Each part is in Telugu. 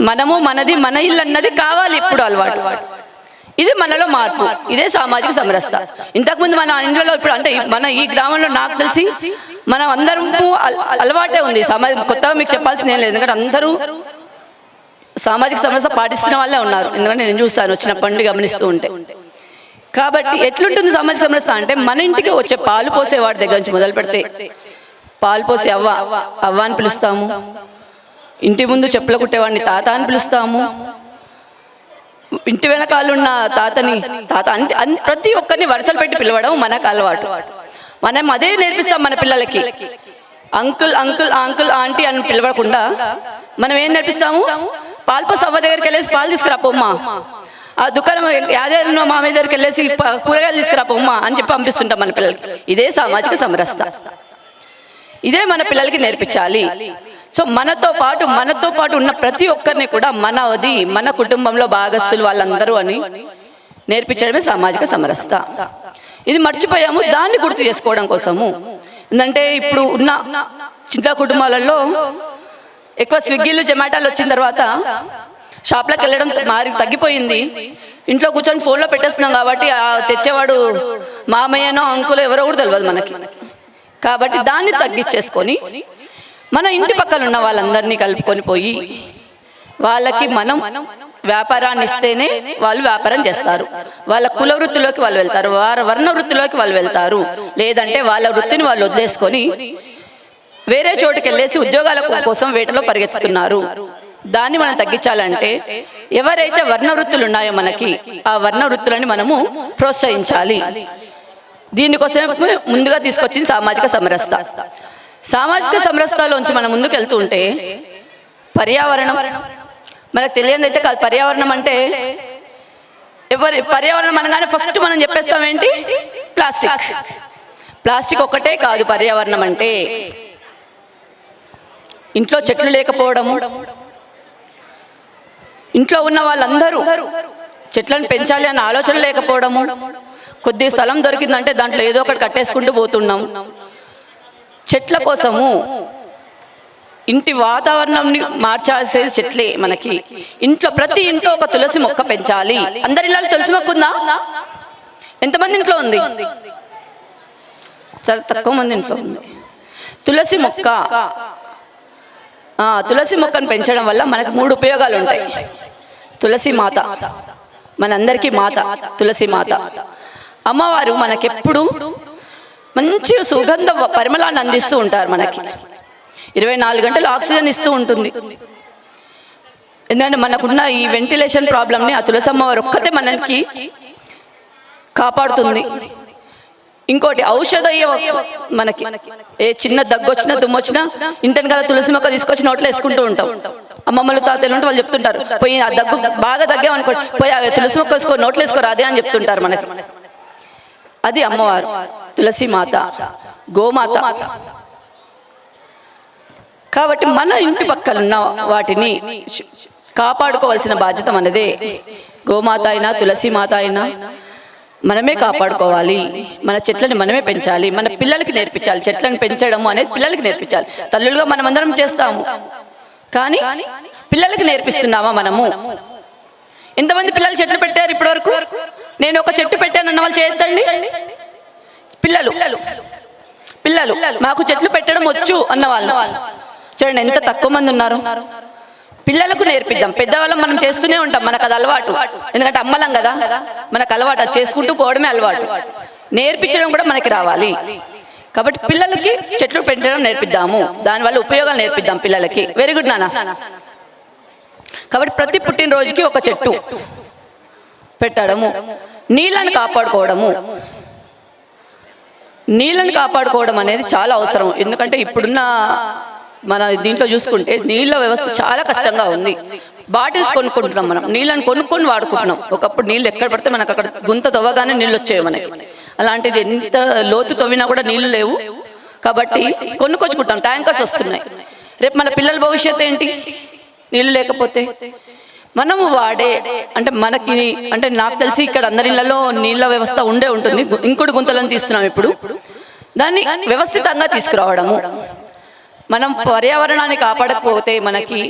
మనము మనది మన ఇల్లు అన్నది కావాలి ఇప్పుడు అలవాటు. ఇది మనలో మార్పు. ఇదే సామాజిక సమరసత. ఇంతకుముందు మన ఇంట్లో ఇప్పుడు అంటే మన ఈ గ్రామంలో నాకు తెలిసి మనం అందరూ అలవాటే ఉంది. కొత్తగా మీకు చెప్పాల్సింది ఏం లేదు, ఎందుకంటే అందరూ సామాజిక సమరసత పాటిస్తున్న వాళ్ళే ఉన్నారు. ఎందుకంటే నేను చూస్తాను వచ్చినప్పటి నుండి గమనిస్తూ ఉంటే. కాబట్టి ఎట్లుంటుంది సామాజిక సమరసత అంటే, మన ఇంటికి వచ్చే పాలు పోసేవాడి దగ్గర నుంచి మొదలు పెడితే, పాలు పోసే అవ్వ అని పిలుస్తాము, ఇంటి ముందు చెప్పులు కుట్టేవాడిని తాత అని పిలుస్తాము, ఇంటి వెనకాలన్న తాతని తాత ప్రతి ఒక్కరిని వరుసలు పెట్టి పిలవడం మనకు అలవాటు. మనం అదే నేర్పిస్తాం మన పిల్లలకి. అంకుల్ అంకుల్ అంకుల్ ఆంటీ అని పిలవకుండా మనం ఏం నేర్పిస్తాము, పాల్పోసి అవ్వ దగ్గరికి వెళ్ళేసి పాలు తీసుకురా పొమ్మా, ఆ దుకాణం యాదన్న మామయ్య దగ్గరికి వెళ్ళేసి కూరగాయలు తీసుకురా పొమ్మా అని చెప్పి పంపిస్తుంటాం మన పిల్లలకి. ఇదే సామాజిక సమరసత. ఇదే మన పిల్లలకి నేర్పించాలి. సో మనతో పాటు ఉన్న ప్రతి ఒక్కరిని కూడా మనది, మన కుటుంబంలో భాగస్తులు వాళ్ళందరూ అని నేర్పించడమే సామాజిక సమరసత. ఇది మర్చిపోయాము, దాన్ని గుర్తు చేసుకోవడం కోసము. ఎందుకంటే ఇప్పుడు ఉన్న చిన్న కుటుంబాలలో ఎక్కువ స్విగ్గీలు జొమాటోలు వచ్చిన తర్వాత షాప్లోకి వెళ్ళడం తగ్గిపోయింది. ఇంట్లో కూర్చొని ఫోన్లో పెట్టేస్తున్నాం కాబట్టి ఆ తెచ్చేవాడు మామయ్యనో అంకులో ఎవరో కూడా తెలియదు మనకి. కాబట్టి దాన్ని తగ్గించేసుకొని మన ఇంటి పక్కన ఉన్న వాళ్ళందరినీ కలుపుకొని పోయి వాళ్ళకి మనం వ్యాపారాన్ని ఇస్తేనే వాళ్ళు వ్యాపారం చేస్తారు. వాళ్ళ కుల వృత్తిలోకి వాళ్ళు వెళ్తారు, వారి వర్ణ వృత్తిలోకి వాళ్ళు వెళ్తారు. లేదంటే వాళ్ళ వృత్తిని వాళ్ళు వదిలేసుకొని వేరే చోటుకి వెళ్ళేసి ఉద్యోగాల కోసం వేటలో పరిగెత్తుతున్నారు. దాన్ని మనం తగ్గించాలంటే ఎవరైతే వర్ణ వృత్తులు ఉన్నాయో మనకి, ఆ వర్ణ వృత్తులని మనము ప్రోత్సహించాలి. దీనికోసమే ముందుగా తీసుకొచ్చింది సామాజిక సమరసత. సామాజిక సమరసతలోంచి మనం ముందుకు వెళ్తూ ఉంటే పర్యావరణం మనకు తెలియదైతే కాదు. పర్యావరణం అంటే పర్యావరణం అనగానే ఫస్ట్ మనం చెప్పేస్తాం ఏంటి, ప్లాస్టిక్. ప్లాస్టిక్ ఒక్కటే కాదు పర్యావరణం అంటే. ఇంట్లో చెట్లు లేకపోవడము, ఇంట్లో ఉన్న వాళ్ళందరూ చెట్లను పెంచాలి అన్న ఆలోచన లేకపోవడము, కొద్ది స్థలం దొరికిందంటే దాంట్లో ఏదో ఒకటి కట్టేసుకుంటూ పోతున్నాం. చెట్ల కోసము ఇంటి వాతావరణంని మార్చాల్సేది చెట్లే మనకి. ప్రతి ఇంట్లో ఒక తులసి మొక్క పెంచాలి. అందరి ఇళ్ళలో తులసి మొక్క ఉందా? ఎంతమంది ఇంట్లో ఉంది? చాలా తక్కువ మంది ఇంట్లో ఉంది. తులసి మొక్కను పెంచడం వల్ల మనకు 3 ఉపయోగాలు ఉంటాయి. తులసి మాత మనందరికీ మాత. తులసి మాత అమ్మవారు మనకెప్పుడు మంచి సుగంధ పరిమళాన్ని అందిస్తూ ఉంటారు. మనకి 24 గంటలు ఆక్సిజన్ ఇస్తూ ఉంటుంది. ఎందుకంటే మనకున్న ఈ వెంటిలేషన్ ప్రాబ్లమ్ని ఆ తులసి అమ్మవారు ఒక్కతే మనకి కాపాడుతుంది. ఇంకోటి ఔషధీయ, మనకి ఏ చిన్న దగ్గు వచ్చినా దుమ్మొచ్చినా ఇంటని కదా తులసి మొక్క తీసుకొచ్చి నోట్లో వేసుకుంటూ ఉంటాం. అమ్మమ్మలు తాతలు ఉంటే వాళ్ళు చెప్తుంటారు, పోయి ఆ దగ్గు బాగా తగ్గామనుకోండి, పోయి ఆ తులసి మొక్క వేసుకో, నోట్లో వేసుకోరు అదే అని చెప్తుంటారు మనకి. అది అమ్మవారు, తులసి మాత, గోమాత. కాబట్టి మన ఇంటి పక్కన ఉన్న వాటిని కాపాడుకోవాల్సిన బాధ్యత మనదే. గోమాత అయినా తులసి మాత అయినా మనమే కాపాడుకోవాలి. మన చెట్లను మనమే పెంచాలి. మన పిల్లలకి నేర్పించాలి. చెట్లను పెంచడం అనేది పిల్లలకి నేర్పించాలి. తల్లులుగా మనం అందరం చేస్తాము, కానీ పిల్లలకి నేర్పిస్తున్నామా మనము? ఎంతమంది పిల్లలు చెట్లు పెట్టారు ఇప్పటివరకు? నేను ఒక చెట్టు పెట్టాను అన్న వాళ్ళు చేయొద్దండి. పిల్లలు మాకు చెట్లు పెట్టడం వచ్చు అన్నవాళ్ళు చూడండి ఎంత తక్కువ మంది ఉన్నారు. పిల్లలకు నేర్పిద్దాం. పెద్దవాళ్ళం మనం చేస్తూనే ఉంటాం, మనకు అది అలవాటు. ఎందుకంటే అమ్మలం కదా, మనకు అలవాటు. అది చేసుకుంటూ పోవడమే అలవాటు. నేర్పించడం కూడా మనకి రావాలి. కాబట్టి పిల్లలకి చెట్లు పెంచడం నేర్పిద్దాము, దానివల్ల ఉపయోగాలు నేర్పిద్దాం పిల్లలకి. వెరీ గుడ్ నాన్న. కాబట్టి ప్రతి పుట్టినరోజుకి ఒక చెట్టు పెట్టడము, నీళ్ళని కాపాడుకోవడం అనేది చాలా అవసరం. ఎందుకంటే ఇప్పుడున్న మన దీంట్లో చూసుకుంటే నీళ్ళ వ్యవస్థ చాలా కష్టంగా ఉంది. బాటిల్స్ కొనుక్కుంటున్నాం, మనం నీళ్ళని కొనుక్కొని వాడుకుంటున్నాం. ఒకప్పుడు నీళ్ళు ఎక్కడ పడితే మనకు అక్కడ గుంత తవ్వగానే నీళ్ళు వచ్చేవి మనకి. అలాంటిది ఎంత లోతు తవ్వినా కూడా నీళ్ళు లేవు. కాబట్టి కొనుక్కొచ్చుకుంటాం, ట్యాంకర్స్ వస్తున్నాయి. రేపు మన పిల్లల భవిష్యత్తు ఏంటి నీళ్ళు లేకపోతే? మనము వాడే అంటే నాకు తెలిసి ఇక్కడ అందరి ఇళ్లలో నీళ్ళ వ్యవస్థ ఉంటుంది. ఇంకుడు గుంతలను తీస్తున్నాం ఇప్పుడు. దాన్ని వ్యవస్థితంగా తీసుకురావడము, మనం పర్యావరణాన్ని కాపాడకపోతే మనకి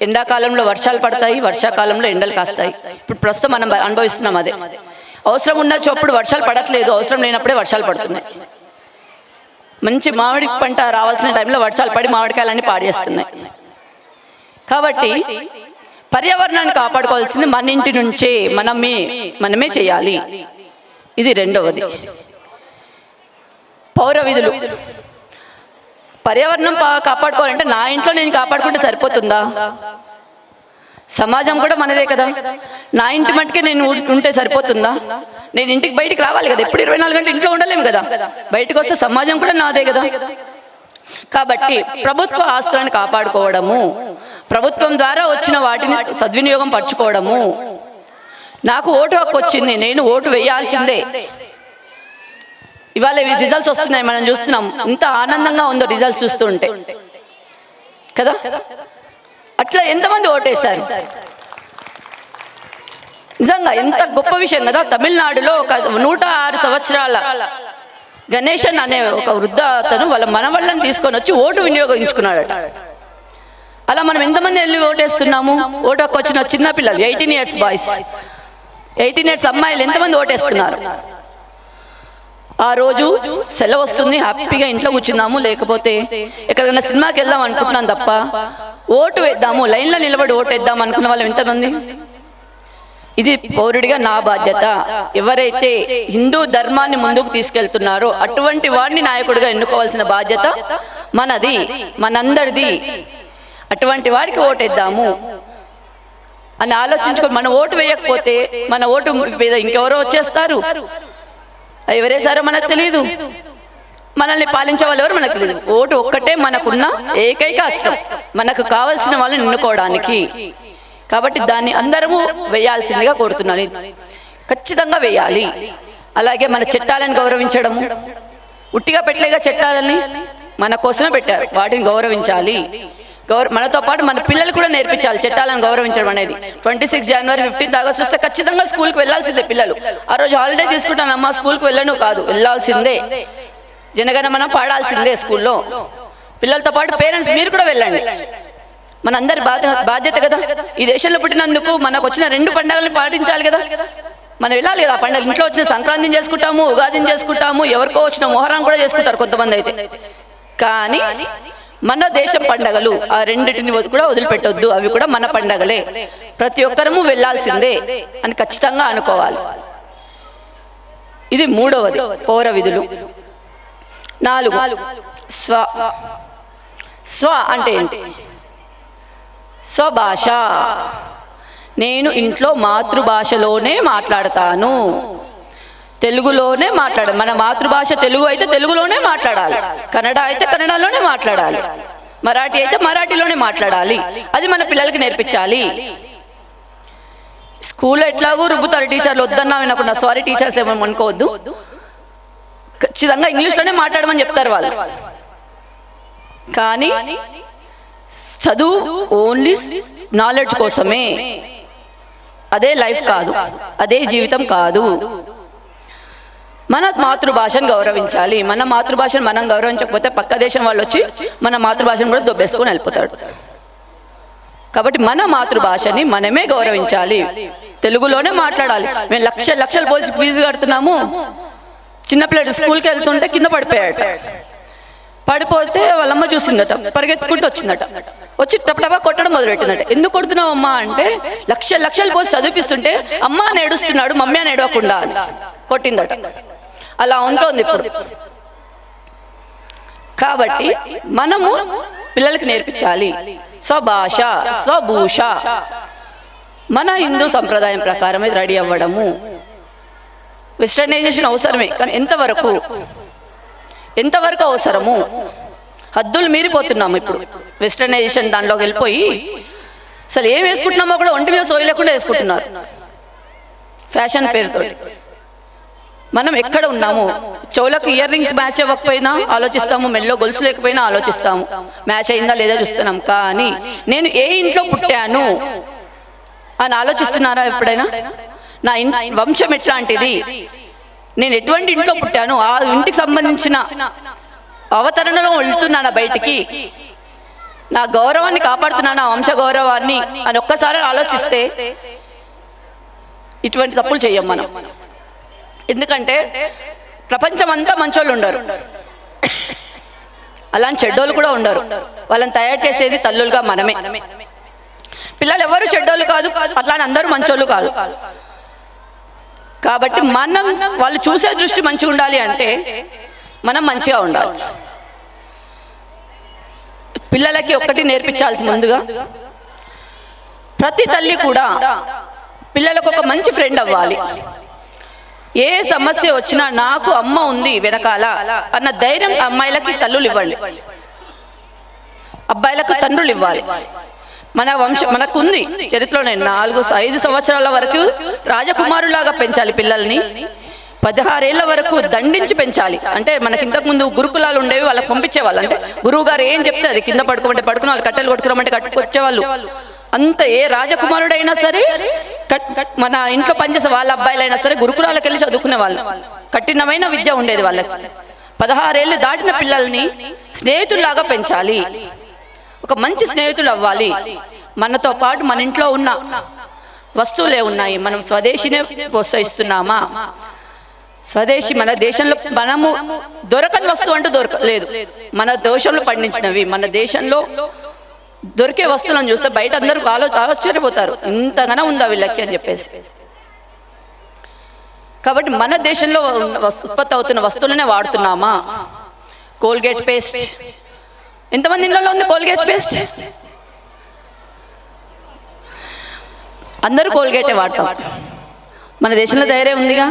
ఎండాకాలంలో వర్షాలు పడతాయి, వర్షాకాలంలో ఎండలు కాస్తాయి. ఇప్పుడు ప్రస్తుతం మనం అనుభవిస్తున్నాం అదే. అవసరం ఉన్నప్పుడు వర్షాలు పడట్లేదు, అవసరం లేనప్పుడే వర్షాలు పడుతున్నాయి. మంచి మామిడి పంట రావాల్సిన టైంలో వర్షాలు పడి మామిడికాయలన్నీ పాడేస్తున్నాయి. కాబట్టి పర్యావరణాన్ని కాపాడుకోవాల్సింది మన ఇంటి నుంచే మనమే చేయాలి. ఇది రెండవది. పౌర విధులు. పర్యావరణం కాపాడుకోవాలంటే నా ఇంట్లో నేను కాపాడుకుంటే సరిపోతుందా? సమాజం కూడా మనదే కదా. నా ఇంటి మట్టుకే నేను ఉంటే సరిపోతుందా? నేను ఇంటికి బయటికి రావాలి కదా. ఎప్పుడు 24 గంటలు ఇంట్లో ఉండలేము కదా. బయటకు వస్తే సమాజం కూడా నాదే కదా. కాబట్టి ప్రభుత్వ ఆస్తులను కాపాడుకోవడము, ప్రభుత్వం ద్వారా వచ్చిన వాటిని సద్వినియోగం పరచుకోవడము. నాకు ఓటు హక్కు వచ్చింది, నేను ఓటు వేయాల్సిందే. ఇవాళ రిజల్ట్స్ వస్తున్నాయి, మనం చూస్తున్నాం. ఎంత ఆనందంగా ఉందో రిజల్ట్స్ చూస్తూ ఉంటే కదా. అట్లా ఎంతమంది ఓటేశారు? నిజంగా ఎంత గొప్ప విషయం కదా. తమిళనాడులో ఒక 106 సంవత్సరాల గణేశన్ అనే ఒక వృద్ధ అతను వాళ్ళ మనవళ్ళని తీసుకొని వచ్చి ఓటు వినియోగించుకున్నాడట. అలా మనం ఎంతమంది వెళ్ళి ఓటేస్తున్నాము? ఓటు హక్కు వచ్చిన చిన్నపిల్లలు 18 ఇయర్స్ బాయ్స్, 18 ఇయర్స్ అమ్మాయిలు ఎంతమంది ఓటేస్తున్నారు? ఆ రోజు సెలవు వస్తుంది, హ్యాపీగా ఇంట్లో కూర్చుందాము, లేకపోతే ఎక్కడికైనా సినిమాకి వెళ్దాం అనుకుంటున్నాం తప్ప ఓటు వేద్దాము, లైన్లో నిలబడి ఓటు వేద్దాం అనుకున్న వాళ్ళు ఎంతమంది? ఇది పౌరుడిగా నా బాధ్యత. ఎవరైతే హిందూ ధర్మాన్ని ముందుకు తీసుకెళ్తున్నారో అటువంటి వాడిని నాయకుడిగా ఎన్నుకోవాల్సిన బాధ్యత మనది, మనందరిది. అటువంటి వాడికి ఓటేద్దాము అని ఆలోచించుకొని మన ఓటు వేయకపోతే మన ఓటు మీద ఇంకెవరో వచ్చేస్తారు. ఎవరేసారో మనకు తెలియదు, మనల్ని పాలించే వాళ్ళు ఎవరు మనకు తెలియదు. ఓటు ఒక్కటే మనకున్న ఏకైక అస్త్రం, మనకు కావలసిన వాళ్ళని ఎన్నుకోవడానికి. కాబట్టి దాన్ని అందరము వేయాల్సిందిగా కోరుతున్నాను. ఖచ్చితంగా వేయాలి. అలాగే మన చట్టాలను గౌరవించడము. ఉట్టిగా పెట్టలేగా చట్టాలని, మన కోసమే పెట్టారు, వాటిని గౌరవించాలి. మనతో పాటు మన పిల్లలు కూడా నేర్పించాలి చట్టాలను గౌరవించడం అనేది. 26 జనవరి 15 ఆగస్టు వస్తే ఖచ్చితంగా స్కూల్కి వెళ్ళాల్సిందే పిల్లలు. ఆ రోజు హాలిడే తీసుకుంటానమ్మా, స్కూల్కి వెళ్ళను కాదు, వెళ్ళాల్సిందే. జనగణమన పాడాల్సిందే స్కూల్లో. పిల్లలతో పాటు పేరెంట్స్ మీరు కూడా వెళ్ళండి. మనందరి బాధ్యత కదా. ఈ దేశంలో పుట్టినందుకు మనకు వచ్చిన 2 పండుగలను పాటించాలి కదా. మనం వెళ్ళాలి కదా. పండుగ ఇంట్లో వచ్చిన సంక్రాంతిని చేసుకుంటాము, ఉగాదిని చేసుకుంటాము, ఎవరికో వచ్చిన మొహరం కూడా చేసుకుంటారు కొంతమంది అయితే. కానీ మన దేశం పండగలు ఆ రెండింటిని కూడా వదిలిపెట్టొద్దు, అవి కూడా మన పండగలే, ప్రతి ఒక్కరము వెళ్ళాల్సిందే అని ఖచ్చితంగా అనుకోవాలి. ఇది మూడవది, పౌర విధులు. 4 స్వ అంటే ఏంటి? స్వభాష. నేను ఇంట్లో మాతృభాషలోనే మాట్లాడతాను, తెలుగులోనే మాట్లాడాలి. మన మాతృభాష తెలుగు అయితే తెలుగులోనే మాట్లాడాలి, కన్నడ అయితే కన్నడలోనే మాట్లాడాలి, మరాఠీ అయితే మరాఠీలోనే మాట్లాడాలి. అది మన పిల్లలకి నేర్పించాలి. స్కూల్లో ఎట్లాగూ రుబ్బుతారు టీచర్లు, వద్దన్నా వినకుండా. సారీ టీచర్స్ ఏమని అనుకోవద్దు, ఖచ్చితంగా ఇంగ్లీష్లోనే మాట్లాడమని చెప్తారు వాళ్ళు. కానీ చదువు ఓన్లీ నాలెడ్జ్ కోసమే, అదే లైఫ్ కాదు, అదే జీవితం కాదు. మన మాతృభాషను గౌరవించాలి. మన మాతృభాషను మనం గౌరవించకపోతే పక్క దేశం వాళ్ళు వచ్చి మన మాతృభాషను కూడా దొబ్బేసుకొని వెళ్ళిపోతాడు. కాబట్టి మన మాతృభాషని మనమే గౌరవించాలి, తెలుగులోనే మాట్లాడాలి. మేము లక్షలు పోసి ఫీజు కడుతున్నాము. చిన్నపిల్లడు స్కూల్కి వెళ్తుంటే కింద పడిపోయాడట. పడిపోతే వాళ్ళమ్మ చూసిందట, పరిగెత్తుకుంటూ వచ్చిందట. వచ్చి టపటపా కొట్టడం మొదలెట్టిందట. ఎందుకు కొడుతున్నావు అమ్మా అంటే, లక్షలు పోసి చదివిపిస్తుంటే అమ్మ అని ఏడుస్తున్నాడు, మమ్మీ అని ఏడవకుండా అని కొట్టిందట. అలా ఉంటుంది ఇప్పుడు. కాబట్టి మనము పిల్లలకి నేర్పించాలి స్వభాష, స్వభూష. మన హిందూ సంప్రదాయం ప్రకారమే రెడీ అవ్వడము. వెస్టర్నైజేషన్ అవసరమే, కానీ ఎంతవరకు అవసరము? హద్దులు మీరిపోతున్నాము ఇప్పుడు వెస్టర్నైజేషన్ దానిలోకి వెళ్ళిపోయి. అసలు ఏం వేసుకుంటున్నామో కూడా ఒంటి మీద సోయి లేకుండా వేసుకుంటున్నారు ఫ్యాషన్ పేరుతో. మనం ఎక్కడ ఉన్నాము? చెవులకు ఇయర్ రింగ్స్ మ్యాచ్ అవ్వకపోయినా ఆలోచిస్తాము, మెల్లో గొలుసు లేకపోయినా ఆలోచిస్తాము, మ్యాచ్ అయిందా లేదా చూస్తున్నాం. కానీ నేను ఏ ఇంట్లో పుట్టాను అని ఆలోచిస్తున్నారా ఎప్పుడైనా? నా వంశం ఎట్లాంటిది, నేను ఎటువంటి ఇంట్లో పుట్టాను, ఆ ఇంటికి సంబంధించిన అవతరణలో వెళ్తున్నాను బయటికి. నా గౌరవాన్ని కాపాడుతున్నాను, నా వంశ గౌరవాన్ని అని ఒక్కసారి ఆలోచిస్తే ఇటువంటి తప్పులు చెయ్యం మనం. ఎందుకంటే ప్రపంచమంతా మంచోళ్ళు ఉండరు, అలాంటి చెడ్డోళ్ళు కూడా ఉండరు. వాళ్ళని తయారు చేసేది తల్లులుగా మనమే. పిల్లలు ఎవరు చెడ్డోళ్ళు కాదు, అట్లా అందరూ మంచోళ్ళు కాదు. కాబట్టి మనం వాళ్ళు చూసే దృష్టి మంచిగా ఉండాలి అంటే మనం మంచిగా ఉండాలి. పిల్లలకి ఒక్కటి నేర్పించాల్సి ముందుగా, ప్రతి తల్లి కూడా పిల్లలకు ఒక మంచి ఫ్రెండ్ అవ్వాలి. ఏ సమస్య వచ్చినా నాకు అమ్మ ఉంది వెనకాల అన్న ధైర్యం అమ్మాయిలకి తల్లులు ఇవ్వండి, అబ్బాయిలకు తండ్రులు ఇవ్వాలి. మన వంశం మనకుంది చరిత్రలోనే 4-5 సంవత్సరాల వరకు రాజకుమారులాగా పెంచాలి పిల్లల్ని. 16 ఏళ్ల వరకు దండించి పెంచాలి. అంటే మనకి ఇంతకు ముందు గురుకులాలు ఉండేవి, వాళ్ళకి పంపించేవాళ్ళు. అంటే గురువు గారు ఏం చెప్తే అది కింద పడుకోమంటే పడుకునే వాళ్ళు, కట్టెలు కొట్టుకురమంటే కట్టుకొచ్చేవాళ్ళు. అంత ఏ రాజకుమారుడైనా సరే మన ఇంట్లో పనిచేసే వాళ్ళ అబ్బాయిలైనా సరే గురుకులాలకు వెళ్ళి చదువుకునే వాళ్ళు. కఠినమైన విద్య ఉండేది వాళ్ళకి. 16 ఏళ్ళు దాటిన పిల్లల్ని స్నేహితుల్లాగా పెంచాలి, ఒక మంచి స్నేహితులు అవ్వాలి. మనతో పాటు మన ఇంట్లో ఉన్న వస్తువులే ఉన్నాయి, మనం స్వదేశీనే ప్రోత్సహిస్తున్నామా? స్వదేశీ మన దేశంలో మనము దొరకని వస్తువు అంటూ దొరకలేదు. మన దేశంలో పండించినవి, మన దేశంలో దొరికే వస్తువులను చూస్తే బయట అందరూ ఆశ్చర్యపోతారు, ఇంతగానో ఉందా వీళ్ళకి అని చెప్పేసి. కాబట్టి మన దేశంలో ఉత్పత్తి అవుతున్న వస్తువులనే వాడుతున్నామా? కోల్గేట్ పేస్ట్, ఎంతమంది ఇళ్ళలో ఉంది కోల్గేట్ పేస్ట్? అందరూ కోల్గేటే వాడతాం. మన దేశంలో ధైర్యం ఉందిగా,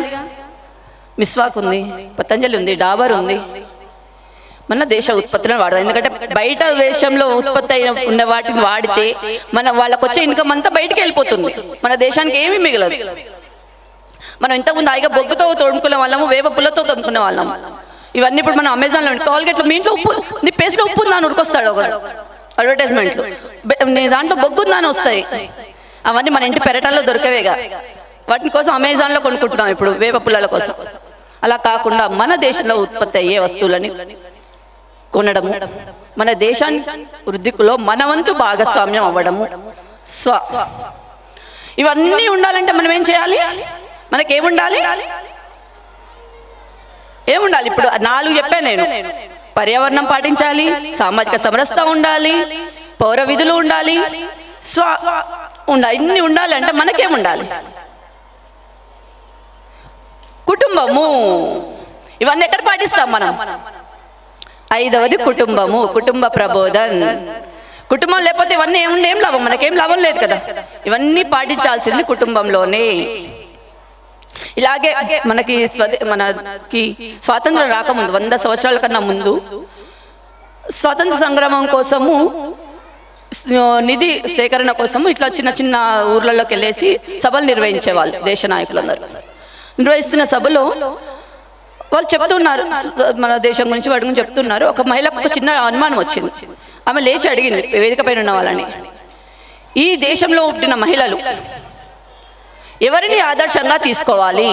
మిస్వాక్ ఉంది, పతంజలి ఉంది, డాబర్ ఉంది. మన దేశ ఉత్పత్తులను వాడదాం. ఎందుకంటే బయట దేశంలో ఉత్పత్తి అయిన ఉన్న వాటిని వాడితే వాళ్ళకు వచ్చే ఇన్కమ్ అంతా బయటికి వెళ్ళిపోతుంది, మన దేశానికి ఏమీ మిగలదు. మనం ఇంతకుముందు హాయిగా బొగ్గుతో తోడుకునే వాళ్ళము, వేప పుల్లతో తోడుకునే వాళ్ళము. ఇవన్నీ ఇప్పుడు మనం అమెజాన్లో కాల్గేట్లో మీ ఇంట్లో ఉప్పు, నీ పేస్ట్లో ఉప్పు ఉందా అని ఉరికొస్తాడు ఒకడు అడ్వర్టైజ్మెంట్లు, నీ దాంట్లో బొగ్గు ఉందా అని వస్తాయి. అవన్నీ మన ఇంటి పెరటాల్లో దొరికేవేగా, వాటి కోసం అమెజాన్లో కొనుక్కుంటున్నాం ఇప్పుడు వేప పుల్లల కోసం. అలా కాకుండా మన దేశంలో ఉత్పత్తి అయ్యే వస్తువులని కొనడము, మన దేశాన్ని వృద్ధిలో మన వంతు భాగస్వామ్యం అవ్వడము. ఇవన్నీ ఉండాలంటే మనం ఏం చేయాలి? మనకేముండాలి? ఏముండాలి? ఇప్పుడు 4 చెప్పాను నేను. పర్యావరణం పాటించాలి, సామాజిక సమరసత ఉండాలి, పౌర విధులు ఉండాలి, ఉండాలి. ఇన్ని ఉండాలి అంటే మనకేముండాలి? కుటుంబము. ఇవన్నీ ఎక్కడ పాటిస్తాం మనం? 5వది కుటుంబము, కుటుంబ ప్రబోధన్. కుటుంబం లేకపోతే ఇవన్నీ ఏం లాభం? మనకేం లాభం లేదు కదా. ఇవన్నీ పాటించాల్సింది కుటుంబంలోనే. ఇలాగే మనకి స్వాతంత్రం రాకముందు 100 సంవత్సరాల కన్నా ముందు స్వాతంత్ర సంగ్రామం కోసము నిధి సేకరణ కోసము ఇట్లా చిన్న చిన్న ఊర్లలోకి వెళ్ళేసి సభలు నిర్వహించేవాళ్ళు. దేశ నాయకులందరూ నిర్వహిస్తున్న సభలో వాళ్ళు చెప్తున్నారు, మన దేశం గురించి వాటి గురించి చెప్తున్నారు. ఒక మహిళకు ఒక చిన్న అనుమానం వచ్చింది. ఆమె లేచి అడిగింది వేదిక పైన ఉన్న వాళ్ళని, ఈ దేశంలో పుట్టిన మహిళలు ఎవరిని ఆదర్శంగా తీసుకోవాలి?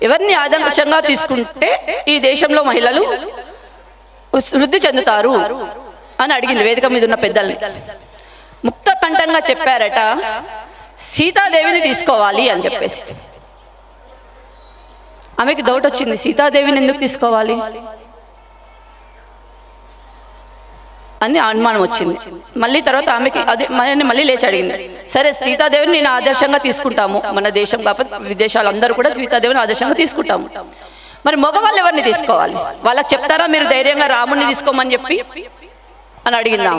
ఎవరిని ఆదర్శంగా తీసుకుంటే ఈ దేశంలో మహిళలు వృద్ధి చెందుతారు అని అడిగింది వేదిక మీద ఉన్న పెద్దల్ని. ముక్త కంఠంగా చెప్పారట, సీతాదేవిని తీసుకోవాలి అని చెప్పేసి. ఆమెకి డౌట్ వచ్చింది, సీతాదేవిని ఎందుకు తీసుకోవాలి అని అనుమానం వచ్చింది. మళ్ళీ తర్వాత ఆమెకి అదే మళ్ళీ లేచి అడిగింది, సరే సీతాదేవిని నేను ఆదర్శంగా తీసుకుంటాము, మన దేశం కాకపోతే విదేశాలందరూ కూడా సీతాదేవిని ఆదర్శంగా తీసుకుంటాము, మరి మగవాళ్ళు ఎవరిని తీసుకోవాలి? వాళ్ళకి చెప్తారా మీరు ధైర్యంగా రాముడిని తీసుకోమని చెప్పి అని అడిగిందాం.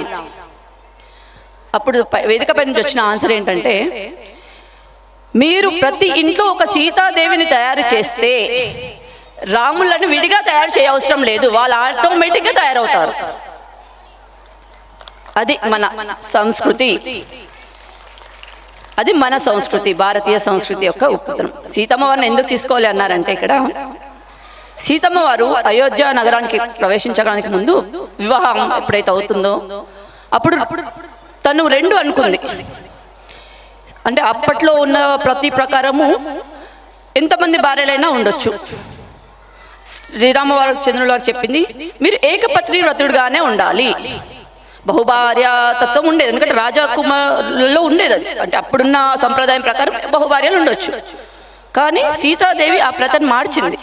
అప్పుడు వేదిక పై నుంచి వచ్చిన ఆన్సర్ ఏంటంటే, మీరు ప్రతి ఇంట్లో ఒక సీతాదేవిని తయారు చేస్తే రాములను విడిగా తయారు చేయవసరం లేదు, వాళ్ళు ఆటోమేటిక్గా తయారవుతారు. అది మన సంస్కృతి, అది మన సంస్కృతి, భారతీయ సంస్కృతి యొక్క ఉపకరణం. సీతమ్మ వారిని ఎందుకు తీసుకోవాలి అన్నారంటే, ఇక్కడ సీతమ్మ వారు అయోధ్య నగరానికి ప్రవేశించడానికి ముందు వివాహం ఎప్పుడైతే అవుతుందో అప్పుడు తను 2 అనుకుంది. అంటే అప్పట్లో ఉన్న ప్రతి ప్రకారము ఎంతమంది భార్యలైనా ఉండొచ్చు. శ్రీరామచంద్రుల వారు చెప్పింది మీరు ఏకపత్ని వ్రతుడుగానే ఉండాలి. బహుభార్య తత్వం ఉండేది, ఎందుకంటే రాజకుమారులలో ఉండేది అది. అంటే అప్పుడున్న సంప్రదాయం ప్రకారం బహుభార్యలు ఉండొచ్చు. కానీ సీతాదేవి ఆ ప్రతను మార్చింది.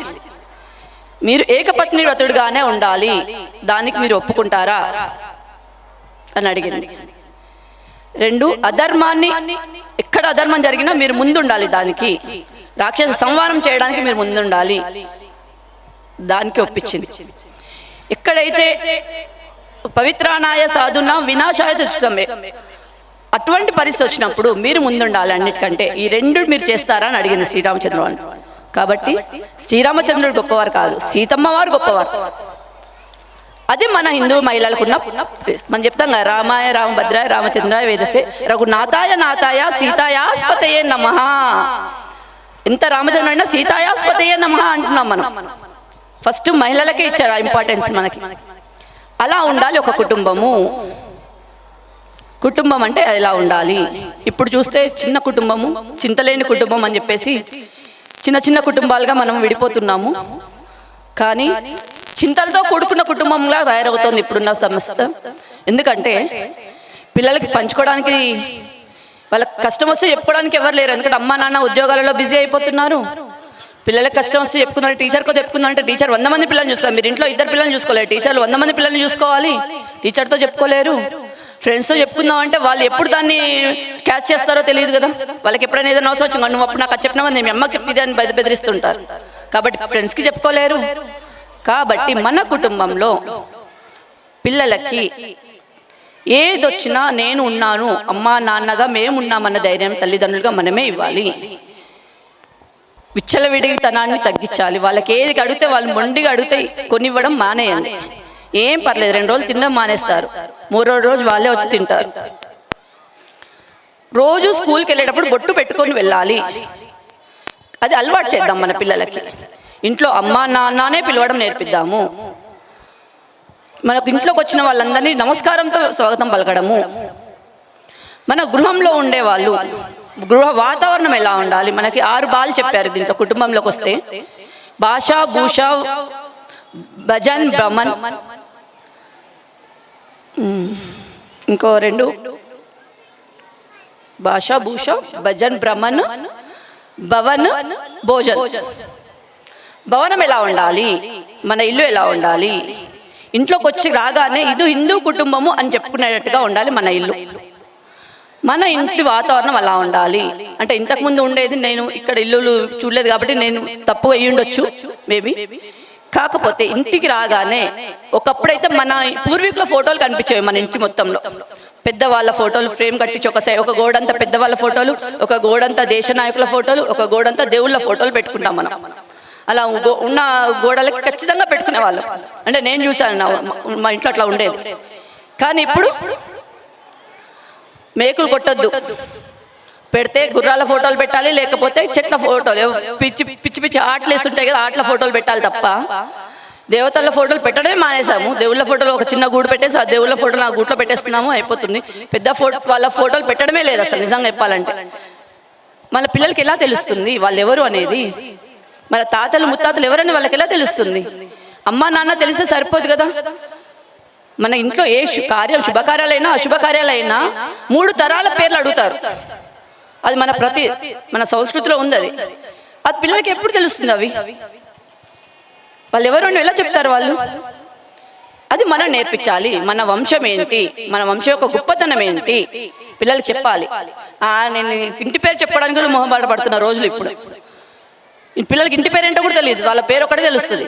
మీరు ఏకపత్ని వ్రతుడుగానే ఉండాలి, దానికి మీరు ఒప్పుకుంటారా అని అడిగింది. 2, అధర్మాన్ని, ఎక్కడ అధర్మం జరిగినా మీరు ముందుండాలి, దానికి రాక్షస సంహారం చేయడానికి మీరు ముందుండాలి, దానికి ఒప్పించింది. ఎక్కడైతే పవిత్రానాయ సాధున వినాశాయ దుష్టమే, అటువంటి పరిస్థితి వచ్చినప్పుడు మీరు ముందుండాలి అన్నిటికంటే. ఈ 2 మీరు చేస్తారా అని అడిగింది శ్రీరామచంద్రుడు. కాబట్టి శ్రీరామచంద్రుడు గొప్పవారు కాదు, సీతమ్మ వారు గొప్పవారు. అది మన హిందూ మహిళలకున్న మనం చెప్తాం కదా, రామాయ రామభద్రాయ రామచంద్రాయ వేదసే రఘునాథాయ నాథాయ సీతాయాస్పతయే నమః. ఎంత రామచంద్రుడైనా సీతాయాస్పతయే నమః అంటున్నాం మనం. ఫస్ట్ మహిళలకే ఇచ్చారు ఆ ఇంపార్టెన్స్ మనకి. అలా ఉండాలి ఒక కుటుంబము. కుటుంబం అంటే ఎలా ఉండాలి? ఇప్పుడు చూస్తే చిన్న కుటుంబము, చింతలేని కుటుంబం అని చెప్పేసి చిన్న చిన్న కుటుంబాలుగా మనం విడిపోతున్నాము. కానీ చింతలతో కూడుకున్న కుటుంబంలా తయారవుతోంది ఇప్పుడున్న సంస్థ. ఎందుకంటే పిల్లలకి పంచుకోవడానికి, వాళ్ళకి కష్టం వస్తే చెప్పుకోవడానికి ఎవరు లేరు. ఎందుకంటే అమ్మా నాన్న ఉద్యోగాలలో బిజీ అయిపోతున్నారు. పిల్లలకి కష్టం వస్తే చెప్పుకున్నారు, టీచర్తో చెప్పుకుందంటే టీచర్ 100 మంది పిల్లల్ని చూసుకోవాలి. మీరు ఇంట్లో 2 పిల్లల్ని చూసుకోలేరు, టీచర్లు 100 మంది పిల్లల్ని చూసుకోవాలి. టీచర్తో చెప్పుకోలేరు. ఫ్రెండ్స్తో చెప్పుకుందాం అంటే వాళ్ళు ఎప్పుడు దాన్ని క్యాచ్ చేస్తారో తెలియదు కదా. వాళ్ళకి ఎప్పుడైనా ఏదైనా అవసరం వచ్చింది, నువ్వు అప్పుడు నాకు చెప్పినా మీ అమ్మకి చెప్తే అని బెదిరిస్తుంటారు. కాబట్టి ఫ్రెండ్స్కి చెప్పుకోలేరు. కాబట్టి మన కుటుంబంలో పిల్లలకి ఏదొచ్చినా నేను ఉన్నాను, అమ్మా నాన్నగా మేము ఉన్నామన్న ధైర్యం తల్లిదండ్రులుగా మనమే ఇవ్వాలి. విచ్చలవిడితనాన్ని తగ్గించాలి. వాళ్ళకి ఏది అడిగితే వాళ్ళు మొండిగా అడిగితే కొనివ్వడం మానేయండి. ఏం పర్లేదు, 2 రోజులు తినడం మానేస్తారు, 3వ రోజు వాళ్ళే వచ్చి తింటారు. రోజు స్కూల్కి వెళ్ళేటప్పుడు బొట్టు పెట్టుకొని వెళ్ళాలి. అది అలవాటు చేద్దాం మన పిల్లలకి. ఇంట్లో అమ్మా నాన్ననే పిలవడం నేర్పిద్దాము. మనకు ఇంట్లోకి వచ్చిన వాళ్ళందరినీ నమస్కారంతో స్వాగతం పలకడము. మన గృహంలో ఉండేవాళ్ళు గృహ వాతావరణం ఎలా ఉండాలి? మనకి 6 బాలు చెప్పారు దీంట్లో. కుటుంబంలోకి వస్తే భాష, భూష, భజన్, బ్రహ్మన్, ఇంకో 2 భాష, భూష, భజన్, బ్రహ్మన్, భవన్, భోజన్. భవనం ఎలా ఉండాలి? మన ఇల్లు ఎలా ఉండాలి? ఇంట్లోకి వచ్చి రాగానే ఇది హిందూ కుటుంబము అని చెప్పుకునేటట్టుగా ఉండాలి మన ఇల్లు. మన ఇంటి వాతావరణం అలా ఉండాలి. అంటే ఇంతకుముందు ఉండేది, నేను ఇక్కడ ఇల్లులు చూడలేదు కాబట్టి నేను తప్పుగా అయ్యి ఉండొచ్చు మేబీ. కాకపోతే ఇంటికి రాగానే ఒకప్పుడైతే మన పూర్వీకుల ఫోటోలు కనిపించేవి మన ఇంటి మొత్తంలో. పెద్దవాళ్ళ ఫోటోలు ఫ్రేమ్ కట్టించి ఒక సైడ్, ఒక గోడంతా పెద్దవాళ్ళ ఫోటోలు, ఒక గోడంతా దేశ నాయకుల ఫోటోలు, ఒక గోడంతా దేవుళ్ళ ఫోటోలు పెట్టుకుంటాం మనం. అలా ఉన్న గోడలకి ఖచ్చితంగా పెట్టుకునే వాళ్ళం. అంటే నేను చూశాను, మా ఇంట్లో అట్లా ఉండేది. కానీ ఇప్పుడు మేకులు కొట్టొద్దు, పెడితే గుర్రాల ఫోటోలు పెట్టాలి, లేకపోతే చెట్ల ఫోటోలు, పిచ్చి పిచ్చి ఆటలు వేస్తుంటాయి కదా, ఆటల ఫోటోలు పెట్టాలి తప్ప దేవతల ఫోటోలు పెట్టడమే మానేసాము. దేవుళ్ళ ఫోటోలు ఒక చిన్న గూడు పెట్టేసి ఆ దేవుళ్ళ ఫోటోలు ఆ గూట్లో పెట్టేస్తున్నాము, అయిపోతుంది. పెద్ద వాళ్ళ ఫోటోలు పెట్టడమే లేదు అసలు నిజంగా చెప్పాలంటే. మన పిల్లలకి ఎలా తెలుస్తుంది వాళ్ళు ఎవరు అనేది? మన తాతలు ముత్తాతలు ఎవరని వాళ్ళకి ఎలా తెలుస్తుంది? అమ్మా నాన్న తెలిస్తే సరిపోదు కదా. మన ఇంట్లో ఏ శుభకార్యాలైనా అశుభకార్యాలైనా 3 తరాల పేర్లు అడుగుతారు. అది మన సంస్కృతిలో ఉంది. అది పిల్లలకి ఎప్పుడు తెలుస్తుంది? అవి వాళ్ళు ఎవరు ఎలా చెప్తారు వాళ్ళు? అది మనం నేర్పించాలి. మన వంశం ఏంటి, మన వంశం యొక్క గొప్పతనం ఏంటి పిల్లలకి చెప్పాలి. నేను ఇంటి పేరు చెప్పడానికి కూడా మొహమాట పడుతున్న రోజులు ఇప్పుడు. పిల్లలకి ఇంటి పేరు ఏంటో కూడా తెలియదు, వాళ్ళ పేరు ఒకటే తెలుస్తుంది.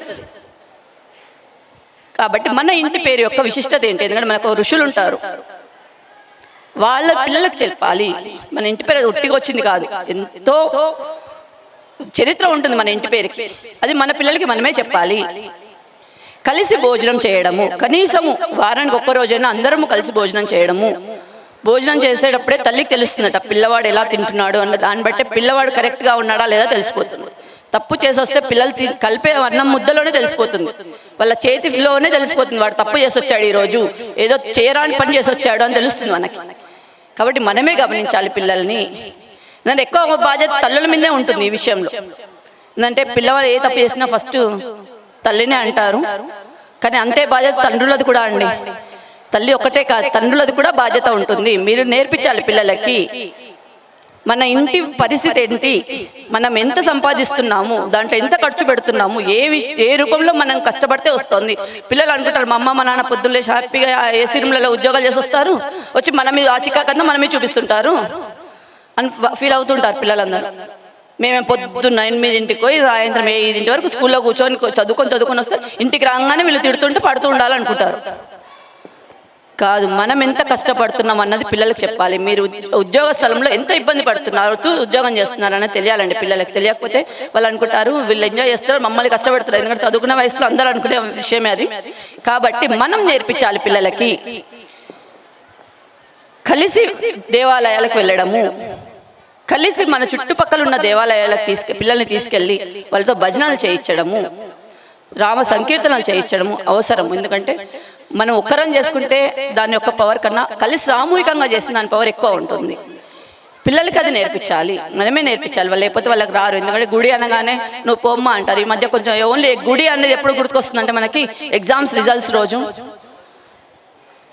కాబట్టి మన ఇంటి పేరు యొక్క విశిష్టత ఏంటి? ఎందుకంటే మనకు ఋషులు ఉంటారు, వాళ్ళ పిల్లలకు చెప్పాలి. మన ఇంటి పేరు ఉట్టిగా వచ్చింది కాదు, ఎంతో చరిత్ర ఉంటుంది మన ఇంటి పేరుకి. అది మన పిల్లలకి మనమే చెప్పాలి. కలిసి భోజనం చేయడము, కనీసము వారానికి 1 రోజైనా అందరము కలిసి భోజనం చేయడము. భోజనం చేసేటప్పుడే తల్లికి తెలుస్తుందట పిల్లవాడు ఎలా తింటున్నాడు అన్న దాన్ని బట్టే పిల్లవాడు కరెక్ట్గా ఉన్నాడా లేదా తెలిసిపోతుంది. తప్పు చేసి వస్తే పిల్లలు కలిపే అన్నం ముద్దలోనే తెలిసిపోతుంది, వాళ్ళ చేతిలోనే తెలిసిపోతుంది వాడు తప్పు చేసి వచ్చాడు, ఈరోజు ఏదో చేయరాని పని చేసి వచ్చాడు అని తెలుస్తుంది మనకి. కాబట్టి మనమే గమనించాలి పిల్లల్ని. ఎందుకంటే ఎక్కువ బాధ్యత తల్లుల మీదే ఉంటుంది ఈ విషయంలో. ఎందుకంటే పిల్లవాడు ఏ తప్పు చేసినా ఫస్ట్ తల్లినే అంటారు, కానీ అంతే బాధ్యత తండ్రులది కూడా అండి. తల్లి ఒక్కటే కాదు, తండ్రులది కూడా బాధ్యత ఉంటుంది. మీరు నేర్పించాలి పిల్లలకి మన ఇంటి పరిస్థితి ఏంటి, మనం ఎంత సంపాదిస్తున్నాము, దాంట్లో ఎంత ఖర్చు పెడుతున్నాము, ఏ రూపంలో మనం కష్టపడితే వస్తుంది. పిల్లలు అనుకుంటారు మా అమ్మ మా నాన్న పొద్దున్నే హ్యాపీగా ఏసీ రూమ్లలో ఉద్యోగాలు చేసి వస్తారు, వచ్చి మన మీద ఆచికా కన్నా మనమే చూపిస్తుంటారు అని ఫీల్ అవుతుంటారు పిల్లలందరూ. మేమే పొద్దున్న 8 పోయి సాయంత్రం 5 వరకు స్కూల్లో కూర్చొని చదువుకొని వస్తే ఇంటికి రాగానే వీళ్ళు తిడుతుంటే పడుతూ ఉండాలనుకుంటారు. కాదు, మనం ఎంత కష్టపడుతున్నాం అన్నది పిల్లలకు చెప్పాలి. మీరు ఉద్యోగ స్థలంలో ఎంత ఇబ్బంది పడుతున్నారు, ఉద్యోగం చేస్తున్నారు అనేది తెలియాలండి. పిల్లలకి తెలియకపోతే వాళ్ళు అనుకుంటారు వీళ్ళు ఎంజాయ్ చేస్తారు, మమ్మల్ని కష్టపడుతున్నారు. ఎందుకంటే చదువుకున్న వయసులో అందరూ అనుకునే విషయమే అది. కాబట్టి మనం నేర్పించాలి పిల్లలకి. కలిసి దేవాలయాలకు వెళ్ళడము, కలిసి మన చుట్టుపక్కల ఉన్న దేవాలయాలకు పిల్లల్ని తీసుకెళ్ళి వాళ్ళతో భజనలు చేయించడము, రామ సంకీర్తనలు చేయించడము అవసరం. ఎందుకంటే మనం ఒక్కరం చేసుకుంటే దాని యొక్క పవర్ కన్నా కలిసి సామూహికంగా చేసిన దాని పవర్ ఎక్కువ ఉంటుంది. పిల్లలకి అది నేర్పించాలి, మనమే నేర్పించాలి. వాళ్ళు లేకపోతే వాళ్ళకి రారు. ఎందుకంటే గుడి అనగానే నువ్వు పోమ్మా అంటారు. ఈ మధ్య కొంచెం ఓన్లీ గుడి అనేది ఎప్పుడు గుర్తుకొస్తుందంటే మనకి ఎగ్జామ్స్ రిజల్ట్స్ రోజు,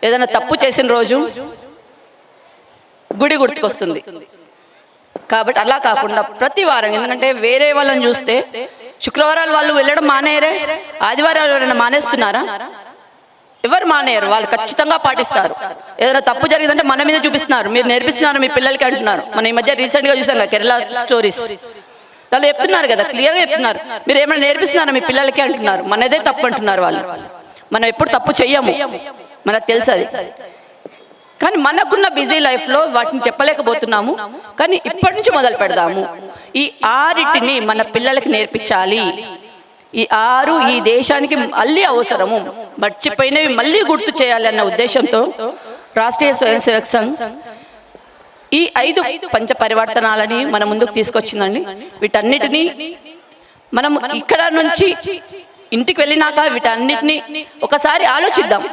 ఏదైనా తప్పు చేసిన రోజు గుడి గుర్తుకొస్తుంది. కాబట్టి అలా కాకుండా ప్రతి వారం, ఎందుకంటే వేరే వాళ్ళని చూస్తే శుక్రవారాలు వాళ్ళు వెళ్ళడం మానేయరే, ఆదివారాలు ఎవరైనా మానేస్తున్నారా? ఎవరు మానేయరు, వాళ్ళు ఖచ్చితంగా పాటిస్తారు. ఏదైనా తప్పు జరిగిందంటే మన మీద చూపిస్తున్నారు, మీరు నేర్పిస్తున్నారు మీ పిల్లలకి అంటున్నారు. మన ఈ మధ్య రీసెంట్గా చూసాం కదా కేరళ స్టోరీస్, వాళ్ళు చెప్తున్నారు కదా, క్లియర్గా చెప్తున్నారు మీరు ఏమైనా నేర్పిస్తున్నారా మీ పిల్లలకి అంటున్నారు. మనదే తప్పు అంటున్నారు వాళ్ళు. మనం ఎప్పుడు తప్పు చెయ్యము, మనకు తెలుసు అది. కానీ మనకున్న బిజీ లైఫ్లో వాటిని చెప్పలేకపోతున్నాము. కానీ ఇప్పటి నుంచి మొదలు పెడదాము. ఈ 6 మన పిల్లలకి నేర్పించాలి. ఈ 6 ఈ దేశానికి మళ్ళీ అవసరము, మర్చిపోయినవి మళ్ళీ గుర్తు చేయాలి అన్న ఉద్దేశంతో రాష్ట్రీయ స్వయం సేవక్ సంఘ్ ఈ 5 పంచ పరివర్తనాలని మన ముందుకు తీసుకొచ్చిందండి. వీటన్నిటినీ మనం ఇక్కడ నుంచి ఇంటికి వెళ్ళినాక వీటన్నిటినీ ఒకసారి ఆలోచిద్దాం,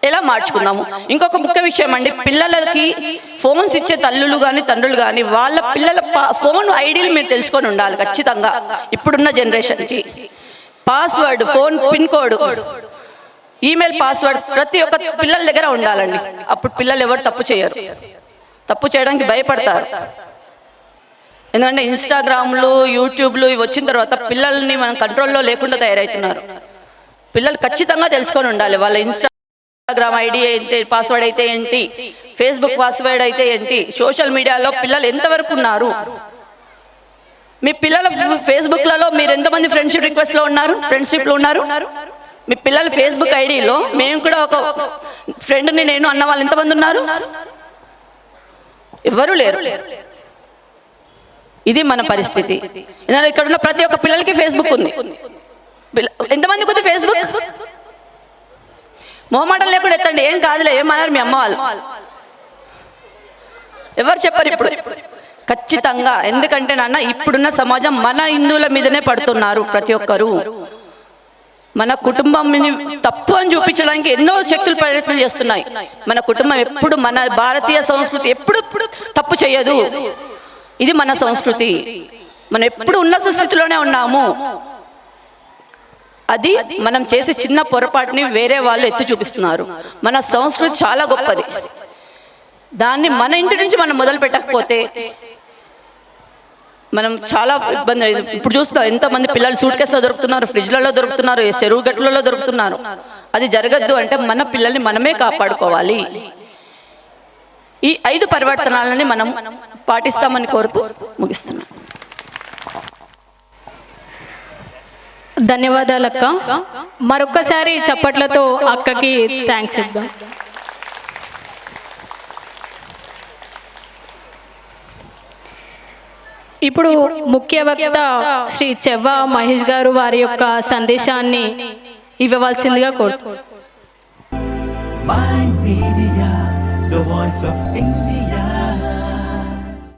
ఎలా మార్చుకుందాము. ఇంకొక ముఖ్య విషయం అండి, పిల్లలకి ఫోన్స్ ఇచ్చే తల్లులు కానీ తండ్రులు కానీ వాళ్ళ పిల్లల ఫోన్ ఐడీలు మీరు తెలుసుకొని ఉండాలి ఖచ్చితంగా. ఇప్పుడున్న జనరేషన్కి password, phone pin code, email password ప్రతి ఒక్క పిల్లల దగ్గర ఉండాలండి. అప్పుడు పిల్లలు ఎవరు తప్పు చేయరు, తప్పు చేయడానికి భయపడతారు. ఎందుకంటే ఇన్స్టాగ్రామ్లు, యూట్యూబ్లు ఇవి వచ్చిన తర్వాత పిల్లల్ని మనం కంట్రోల్లో లేకుండా తయారవుతున్నారు. పిల్లలు ఖచ్చితంగా తెలుసుకొని ఉండాలి వాళ్ళ ఇన్స్టాగ్రామ్ ఐడి అయితే పాస్వర్డ్ అయితే ఏంటి, ఫేస్బుక్ పాస్వర్డ్ అయితే ఏంటి, సోషల్ మీడియాలో పిల్లలు ఎంతవరకు ఉన్నారు. మీ పిల్లల ఫేస్బుక్లలో మీరు ఎంతమంది ఫ్రెండ్షిప్ రిక్వెస్ట్లో ఉన్నారు, ఫ్రెండ్షిప్లో ఉన్నారు. మీ పిల్లల ఫేస్బుక్ ఐడిలో మేము కూడా ఒక ఫ్రెండ్ని నేను అన్న వాళ్ళు ఎంతమంది ఉన్నారు? ఎవ్వరూ లేరు. ఇది మన పరిస్థితి. ఎందుకంటే ఇక్కడ ఉన్న ప్రతి ఒక్క పిల్లలకి ఫేస్బుక్ ఉంది. ఎంతమందికి ఉంది ఫేస్బుక్? మొహమాటం లేకుండా ఎత్తండి, ఏం కాదులే, ఏమన్నారు మీ అమ్మ వాళ్ళు? ఎవరు చెప్పరు ఇప్పుడు ఖచ్చితంగా. ఎందుకంటే నాన్న ఇప్పుడున్న సమాజం మన హిందువుల మీదనే పడుతున్నారు ప్రతి ఒక్కరు. మన కుటుంబం తప్పు అని చూపించడానికి ఎన్నో శక్తులు ప్రయత్నం చేస్తున్నాయి. మన కుటుంబం ఎప్పుడు, మన భారతీయ సంస్కృతి ఎప్పుడు తప్పు చేయదు. ఇది మన సంస్కృతి. మనం ఎప్పుడు ఉన్నత స్థితిలోనే ఉన్నాము. అది మనం చేసే చిన్న పొరపాటుని వేరే వాళ్ళు ఎత్తి చూపిస్తున్నారు. మన సంస్కృతి చాలా గొప్పది. దాన్ని మన ఇంటి నుంచి మనం మొదలు పెట్టకపోతే మనం చాలా ఇబ్బంది. ఇప్పుడు చూస్తున్నాం ఎంతమంది పిల్లలు సూట్ కేసులో దొరుకుతున్నారు, ఫ్రిడ్జ్లలో దొరుకుతున్నారు, చెరువు గట్లలో దొరుకుతున్నారు. అది జరగద్దు అంటే మన పిల్లల్ని మనమే కాపాడుకోవాలి. ఈ 5 పరివర్తనాలని మనం పాటిస్తామని కోరుతూ ముగిస్తున్నాం. ధన్యవాదాలు అక్క. మరొక్కసారి చప్పట్లతో అక్కకి థ్యాంక్స్ ఇద్దాం. ఇప్పుడు ముఖ్య వక్త శ్రీ చెవ్వ మహేష్ గారు వారి యొక్క సందేశాన్ని ఇవ్వవలసిందిగా కోరుతున్నాను.